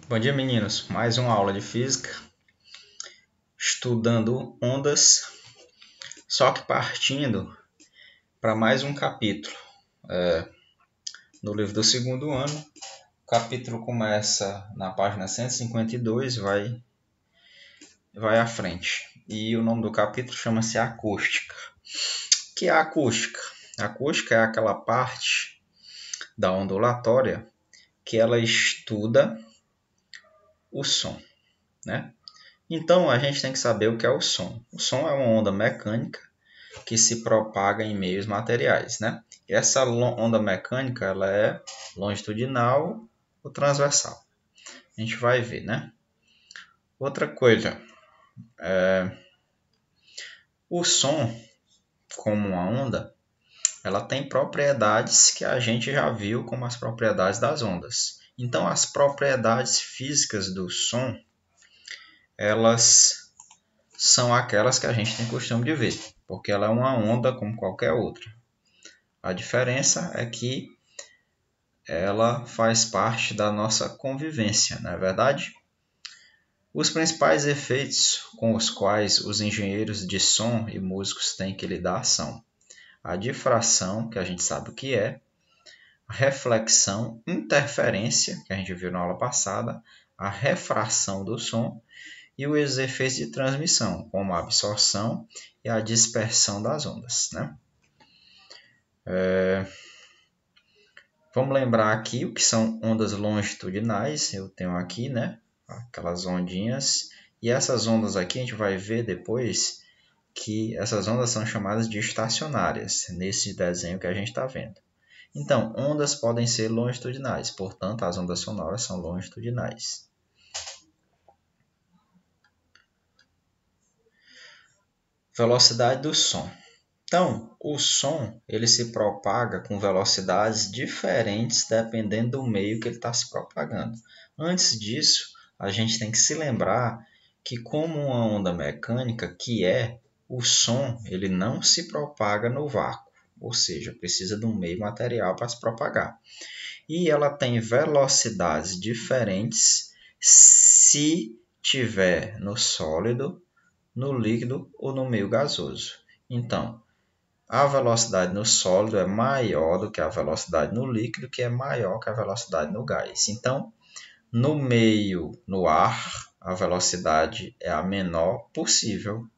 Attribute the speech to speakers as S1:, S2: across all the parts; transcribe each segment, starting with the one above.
S1: Bom dia, meninos. Mais uma aula de física, estudando ondas, só que partindo para mais um capítulo. No livro do segundo ano, o capítulo começa na página 152, vai à frente. E o nome do capítulo chama-se Acústica. O que é a acústica? A acústica é aquela parte da ondulatória que ela estuda o som, né? Então, a gente tem que saber o que é o som. O som é uma onda mecânica que se propaga em meios materiais, né? E essa onda mecânica ela é longitudinal ou transversal. A gente vai ver, né? Outra coisa, o som, como uma onda, ela tem propriedades que a gente já viu como as propriedades das ondas. Então, as propriedades físicas do som, elas são aquelas que a gente tem costume de ver, porque ela é uma onda como qualquer outra. A diferença é que ela faz parte da nossa convivência, não é verdade? Os principais efeitos com os quais os engenheiros de som e músicos têm que lidar são a difração, que a gente sabe o que é, a reflexão, interferência, que a gente viu na aula passada, a refração do som e os efeitos de transmissão, como a absorção e a dispersão das ondas, né? Vamos lembrar aqui o que são ondas longitudinais. Eu tenho aqui, né, aquelas ondinhas. E essas ondas aqui a gente vai ver depois que essas ondas são chamadas de estacionárias, nesse desenho que a gente está vendo. Então, ondas podem ser longitudinais, portanto, as ondas sonoras são longitudinais. Velocidade do som. Então, o som ele se propaga com velocidades diferentes dependendo do meio que ele está se propagando. Antes disso, a gente tem que se lembrar que como uma onda mecânica, que é o som, ele não se propaga no vácuo, ou seja, precisa de um meio material para se propagar. E ela tem velocidades diferentes se tiver no sólido, no líquido ou no meio gasoso. Então, a velocidade no sólido é maior do que a velocidade no líquido, que é maior que a velocidade no gás. Então, no meio, no ar, a velocidade é a menor possível,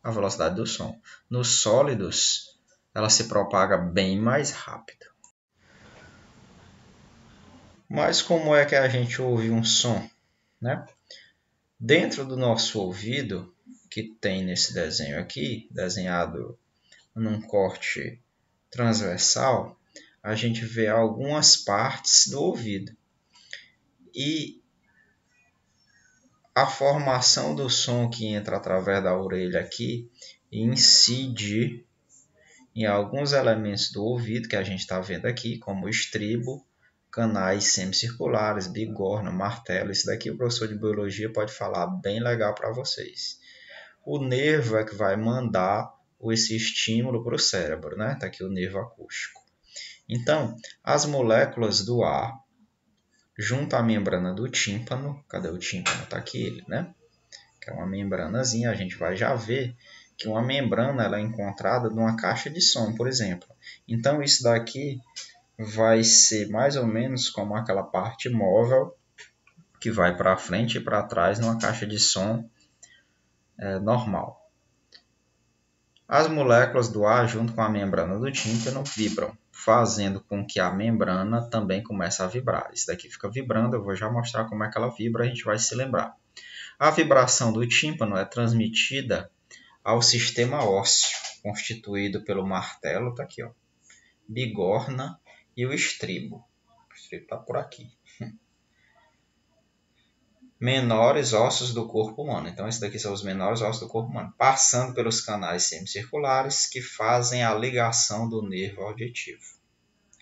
S1: a velocidade do som. Nos sólidos, ela se propaga bem mais rápido. Mas como é que a gente ouve um som, né? Dentro do nosso ouvido, que tem nesse desenho aqui, desenhado num corte transversal, a gente vê algumas partes do ouvido. E a formação do som que entra através da orelha aqui incide em alguns elementos do ouvido que a gente está vendo aqui, como o estribo, canais semicirculares, bigorna, martelo. Isso daqui o professor de biologia pode falar bem legal para vocês. O nervo é que vai mandar esse estímulo para o cérebro, né? Está aqui o nervo acústico. Então, as moléculas do ar, junto à membrana do tímpano, cadê o tímpano? Está aqui ele, né? Que é uma membranazinha, a gente vai já ver que uma membrana ela é encontrada numa caixa de som, por exemplo. Então, isso daqui vai ser mais ou menos como aquela parte móvel que vai para frente e para trás numa caixa de som normal. As moléculas do ar, junto com a membrana do tímpano, vibram, fazendo com que a membrana também comece a vibrar. Isso daqui fica vibrando, eu vou já mostrar como é que ela vibra, a gente vai se lembrar. A vibração do tímpano é transmitida ao sistema ósseo, constituído pelo martelo, está aqui, ó, bigorna e o estribo. O estribo está por aqui. Menores ossos do corpo humano. Então, esses daqui são os menores ossos do corpo humano, passando pelos canais semicirculares que fazem a ligação do nervo auditivo.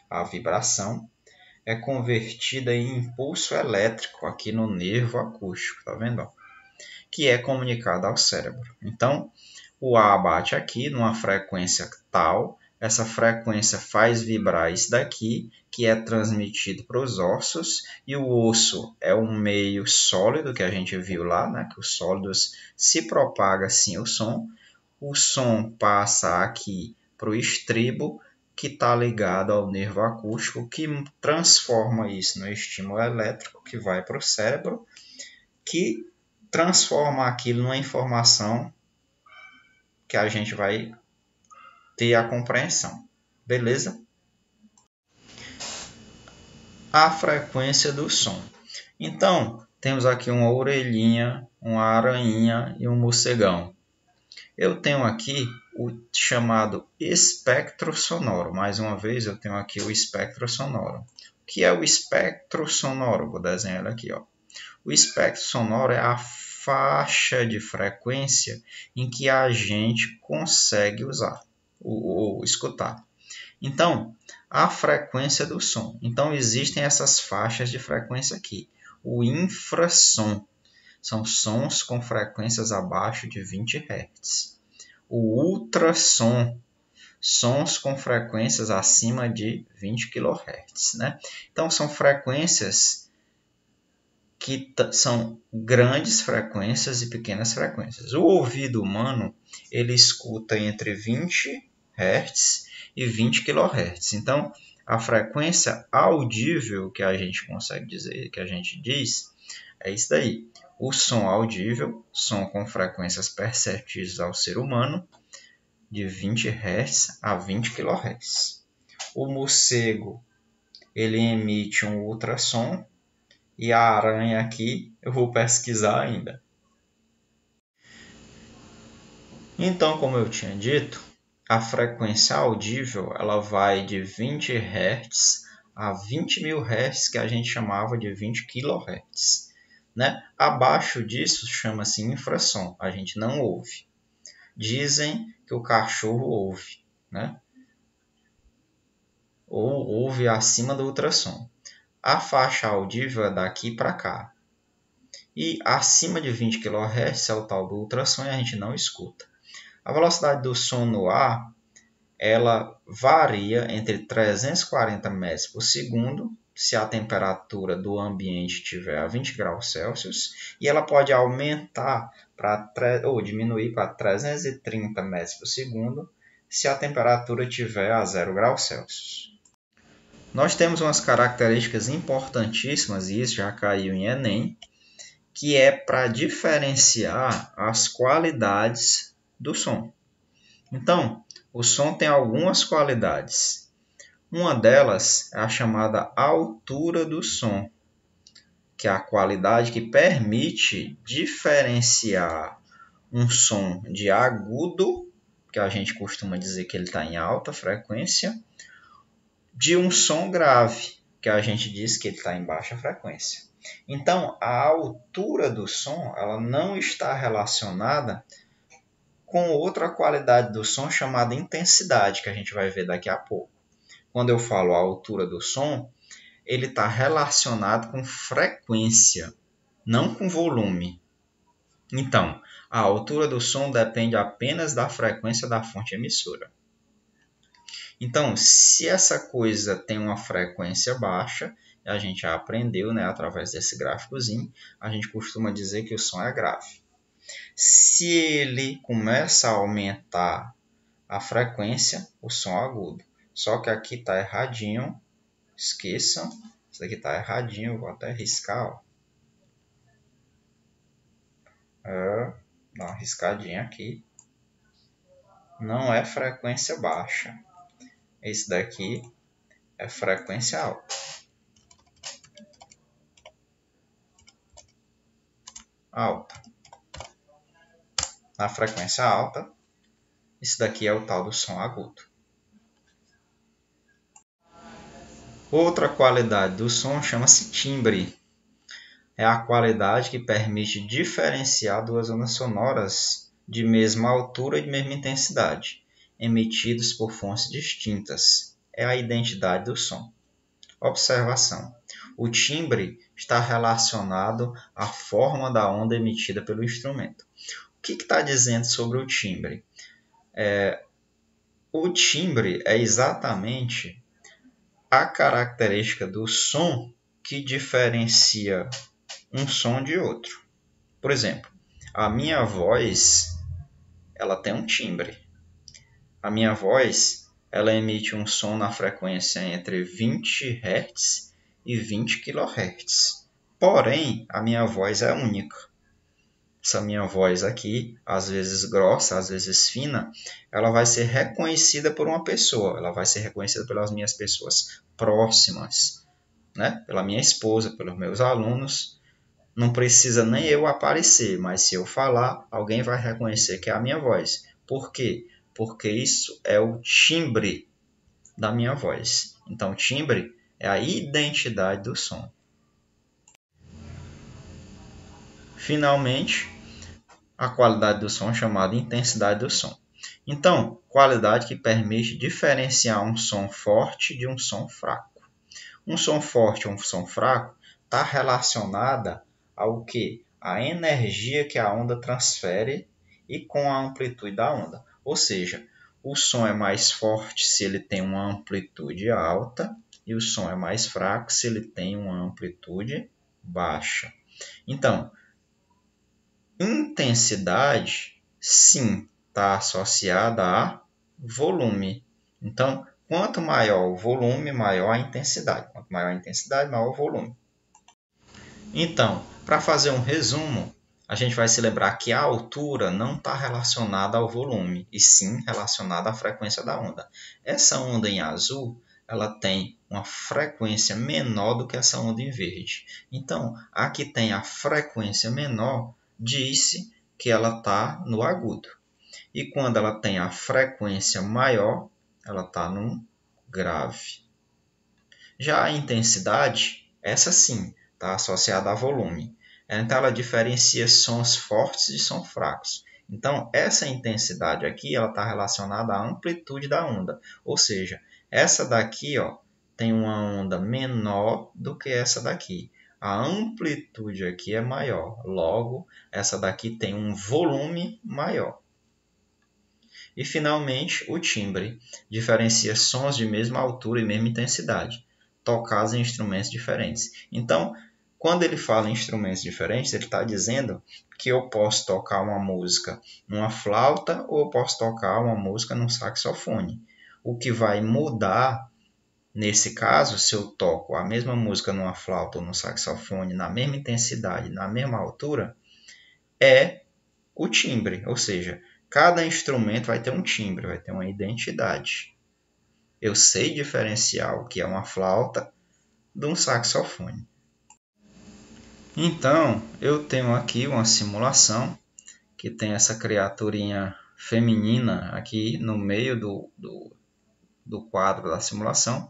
S1: A vibração é convertida em impulso elétrico aqui no nervo acústico, tá vendo? Que é comunicado ao cérebro. Então, o ar bate aqui numa frequência tal, essa frequência faz vibrar isso daqui, que é transmitido para os ossos, e o osso é um meio sólido, que a gente viu lá, né? Que os sólidos se propaga assim o som passa aqui para o estribo, que está ligado ao nervo acústico, que transforma isso no estímulo elétrico, que vai para o cérebro, que transforma aquilo numa informação que a gente vai ter a compreensão. Beleza? A frequência do som. Então, temos aqui uma orelhinha, uma aranha e um morcegão. Eu tenho aqui o chamado espectro sonoro. Mais uma vez, eu tenho aqui o espectro sonoro. O que é o espectro sonoro? Vou desenhar ele aqui. Ó. O espectro sonoro é a faixa de frequência em que a gente consegue usar ou escutar. Então, a frequência do som. Então, existem essas faixas de frequência aqui. O infrassom são sons com frequências abaixo de 20 Hz. O ultrassom, sons com frequências acima de 20 kHz. Né? Então, são frequências que são grandes frequências e pequenas frequências. O ouvido humano ele escuta entre 20 Hz e 20 kHz. Então, a frequência audível que a gente consegue dizer, que a gente diz, é isso daí. O som audível, som com frequências perceptíveis ao ser humano, de 20 Hz a 20 kHz. O morcego ele emite um ultrassom e a aranha aqui eu vou pesquisar ainda. Então, como eu tinha dito, a frequência audível ela vai de 20 Hz a 20.000 Hz, que a gente chamava de 20 kHz. Né? Abaixo disso chama-se infrassom, a gente não ouve. Dizem que o cachorro ouve, né? Ou ouve acima do ultrassom. A faixa audível é daqui para cá. E acima de 20 kHz é o tal do ultrassom e a gente não escuta. A velocidade do som no ar ela varia entre 340 metros por segundo, se a temperatura do ambiente estiver a 20 graus Celsius, e ela pode aumentar ou diminuir para 330 metros por segundo, se a temperatura estiver a 0 graus Celsius. Nós temos umas características importantíssimas, e isso já caiu em Enem, que é para diferenciar as qualidades do som. Então, o som tem algumas qualidades. Uma delas é a chamada altura do som, que é a qualidade que permite diferenciar um som de agudo, que a gente costuma dizer que ele está em alta frequência, de um som grave, que a gente diz que ele está em baixa frequência. Então, a altura do som ela não está relacionada com outra qualidade do som chamada intensidade, que a gente vai ver daqui a pouco. Quando eu falo a altura do som, ele está relacionado com frequência, não com volume. Então, a altura do som depende apenas da frequência da fonte emissora. Então, se essa coisa tem uma frequência baixa, a gente já aprendeu, né, através desse gráficozinho, a gente costuma dizer que o som é grave. Se ele começa a aumentar a frequência, o som é agudo. Só que aqui está erradinho, esqueçam, isso aqui está erradinho, vou até riscar. Dá uma riscadinha aqui. Não é frequência baixa. Esse daqui é frequência alta. Na frequência alta, esse daqui é o tal do som agudo. Outra qualidade do som chama-se timbre. É a qualidade que permite diferenciar duas ondas sonoras de mesma altura e de mesma intensidade, emitidas por fontes distintas. É a identidade do som. Observação. O timbre está relacionado à forma da onda emitida pelo instrumento. O que está dizendo sobre o timbre? O timbre é exatamente a característica do som que diferencia um som de outro. Por exemplo, a minha voz, ela tem um timbre. A minha voz, ela emite um som na frequência entre 20 Hz e 20 kHz. Porém, a minha voz é única. Essa minha voz aqui, às vezes grossa, às vezes fina, ela vai ser reconhecida por uma pessoa. Ela vai ser reconhecida pelas minhas pessoas próximas, né? Pela minha esposa, pelos meus alunos. Não precisa nem eu aparecer, mas se eu falar, alguém vai reconhecer que é a minha voz. Por quê? Porque isso é o timbre da minha voz. Então, timbre é a identidade do som. Finalmente, a qualidade do som é chamada intensidade do som. Então, qualidade que permite diferenciar um som forte de um som fraco. Um som forte ou um som fraco está relacionada ao que? A energia que a onda transfere e com a amplitude da onda. Ou seja, o som é mais forte se ele tem uma amplitude alta e o som é mais fraco se ele tem uma amplitude baixa. Então, intensidade, sim, está associada a volume. Então, quanto maior o volume, maior a intensidade. Quanto maior a intensidade, maior o volume. Então, para fazer um resumo, a gente vai se lembrar que a altura não está relacionada ao volume, e sim relacionada à frequência da onda. Essa onda em azul, ela tem uma frequência menor do que essa onda em verde. Então, a que tem a frequência menor, diz-se que ela está no agudo. E quando ela tem a frequência maior, ela está no grave. Já a intensidade, essa sim, está associada a volume. Então, ela diferencia sons fortes de sons fracos. Então, essa intensidade aqui está relacionada à amplitude da onda. Ou seja, essa daqui tem uma onda menor do que essa daqui. A amplitude aqui é maior. Logo, essa daqui tem um volume maior. E, finalmente, o timbre diferencia sons de mesma altura e mesma intensidade, tocados em instrumentos diferentes. Então, quando ele fala em instrumentos diferentes, ele está dizendo que eu posso tocar uma música numa flauta ou eu posso tocar uma música num saxofone. O que vai mudar, nesse caso, se eu toco a mesma música numa flauta ou no saxofone, na mesma intensidade, na mesma altura, é o timbre, ou seja, cada instrumento vai ter um timbre, vai ter uma identidade. Eu sei diferenciar o que é uma flauta de um saxofone. Então, eu tenho aqui uma simulação que tem essa criaturinha feminina aqui no meio do quadro da simulação.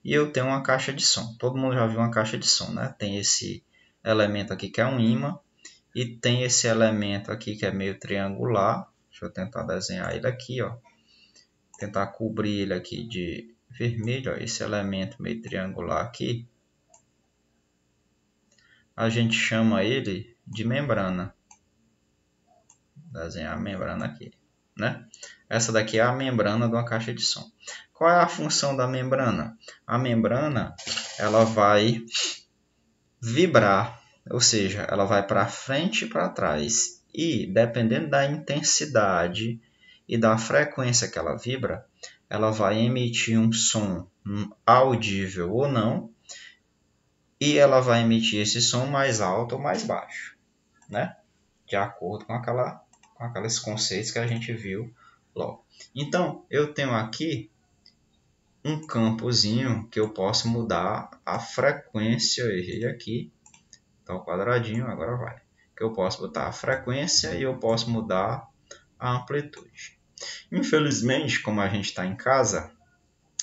S1: E eu tenho uma caixa de som. Todo mundo já viu uma caixa de som, né? Tem esse elemento aqui que é um ímã. E tem esse elemento aqui que é meio triangular. Deixa eu tentar desenhar ele aqui, ó. Tentar cobrir ele aqui de vermelho, ó. Esse elemento meio triangular aqui, a gente chama ele de membrana. Desenhar a membrana aqui, né? Essa daqui é a membrana de uma caixa de som. Qual é a função da membrana? A membrana, ela vai vibrar, ou seja, ela vai para frente e para trás. E, dependendo da intensidade e da frequência que ela vibra, ela vai emitir um som audível ou não, e ela vai emitir esse som mais alto ou mais baixo, né? De acordo com aqueles conceitos que a gente viu logo. Então, eu tenho aqui um campozinho que eu posso mudar a frequência. Eu errei aqui, tá o quadradinho, agora vai. Que eu posso botar a frequência e eu posso mudar a amplitude. Infelizmente, como a gente está em casa,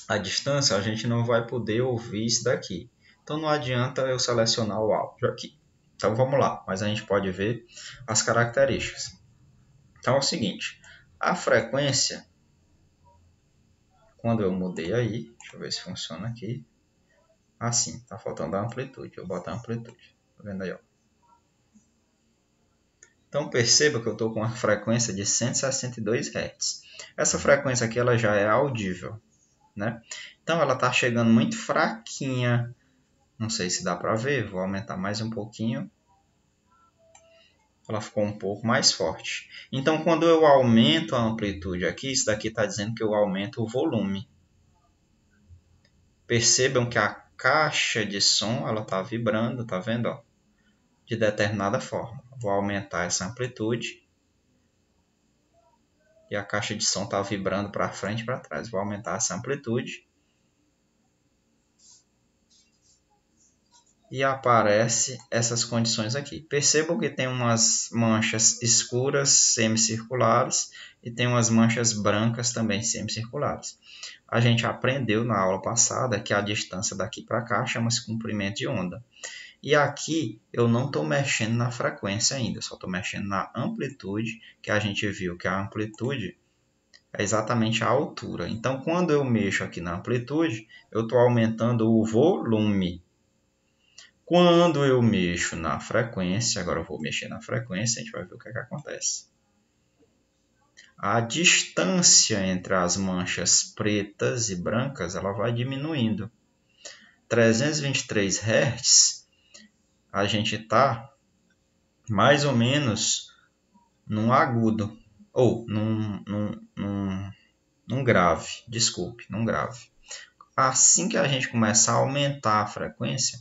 S1: à distância, a gente não vai poder ouvir isso daqui. Então não adianta eu selecionar o áudio aqui. Então vamos lá, mas a gente pode ver as características. Então é o seguinte, a frequência, quando eu mudei aí, deixa eu ver se funciona aqui. Assim, está faltando a amplitude, eu boto a amplitude. Tá vendo aí, ó? Então perceba que eu estou com uma frequência de 162 Hz. Essa frequência aqui ela já é audível, né? Então ela está chegando muito fraquinha. Não sei se dá para ver, vou aumentar mais um pouquinho. Ela ficou um pouco mais forte. Então quando eu aumento a amplitude aqui, isso daqui está dizendo que eu aumento o volume. Percebam que a caixa de som ela está vibrando, tá vendo? Ó? De determinada forma. Vou aumentar essa amplitude. E a caixa de som está vibrando para frente e para trás. Vou aumentar essa amplitude. E aparece essas condições aqui. Percebam que tem umas manchas escuras semicirculares e tem umas manchas brancas também semicirculares. A gente aprendeu na aula passada que a distância daqui para cá chama-se comprimento de onda. E aqui eu não estou mexendo na frequência ainda, só estou mexendo na amplitude, que a gente viu que a amplitude é exatamente a altura. Então, quando eu mexo aqui na amplitude, eu estou aumentando o volume. Quando eu mexo na frequência, agora eu vou mexer na frequência, a gente vai ver o que é que acontece. A distância entre as manchas pretas e brancas ela vai diminuindo. 323 Hz, a gente está mais ou menos num agudo, ou num grave, desculpe, num grave. Assim que a gente começar a aumentar a frequência,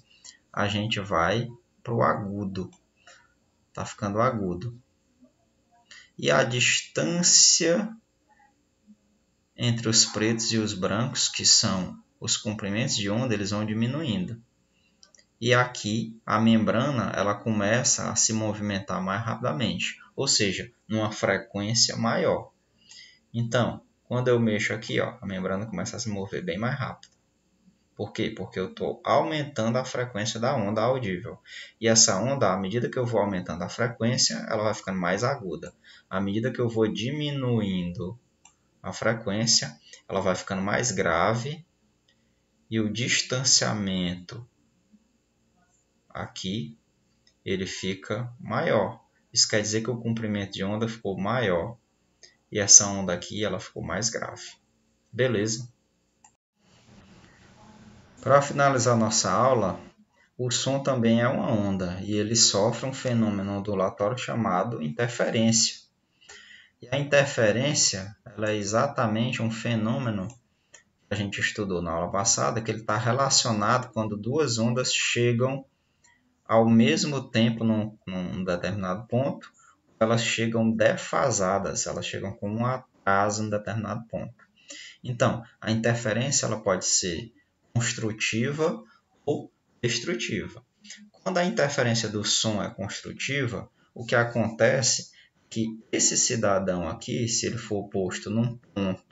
S1: a gente vai para o agudo. Está ficando agudo. E a distância entre os pretos e os brancos, que são os comprimentos de onda, eles vão diminuindo. E aqui a membrana ela começa a se movimentar mais rapidamente, ou seja, numa frequência maior. Então, quando eu mexo aqui, ó, a membrana começa a se mover bem mais rápido. Por quê? Porque eu estou aumentando a frequência da onda audível. E essa onda, à medida que eu vou aumentando a frequência, ela vai ficando mais aguda. À medida que eu vou diminuindo a frequência, ela vai ficando mais grave. E o distanciamento aqui, ele fica maior. Isso quer dizer que o comprimento de onda ficou maior. E essa onda aqui, ela ficou mais grave. Beleza? Para finalizar nossa aula, o som também é uma onda e ele sofre um fenômeno ondulatório chamado interferência. E a interferência ela é exatamente um fenômeno que a gente estudou na aula passada, que ele está relacionado quando duas ondas chegam ao mesmo tempo num determinado ponto, elas chegam defasadas, elas chegam com um atraso em determinado ponto. Então, a interferência ela pode ser construtiva ou destrutiva. Quando a interferência do som é construtiva, o que acontece é que esse cidadão aqui, se ele for posto num ponto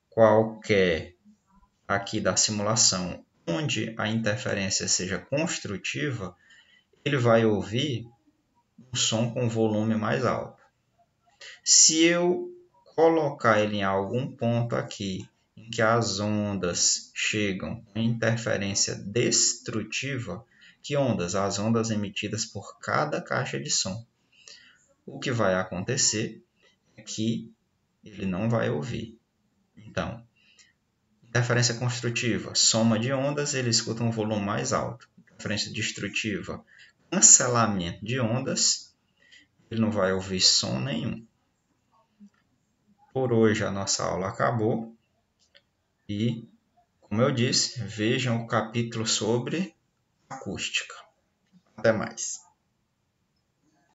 S1: qualquer aqui da simulação, onde a interferência seja construtiva, ele vai ouvir um som com volume mais alto. Se eu colocar ele em algum ponto aqui em que as ondas chegam com interferência destrutiva, que ondas? As ondas emitidas por cada caixa de som. O que vai acontecer é que ele não vai ouvir. Então, interferência construtiva, soma de ondas, ele escuta um volume mais alto. Interferência destrutiva, cancelamento de ondas, ele não vai ouvir som nenhum. Por hoje a nossa aula acabou e, como eu disse, vejam o capítulo sobre acústica. Até mais.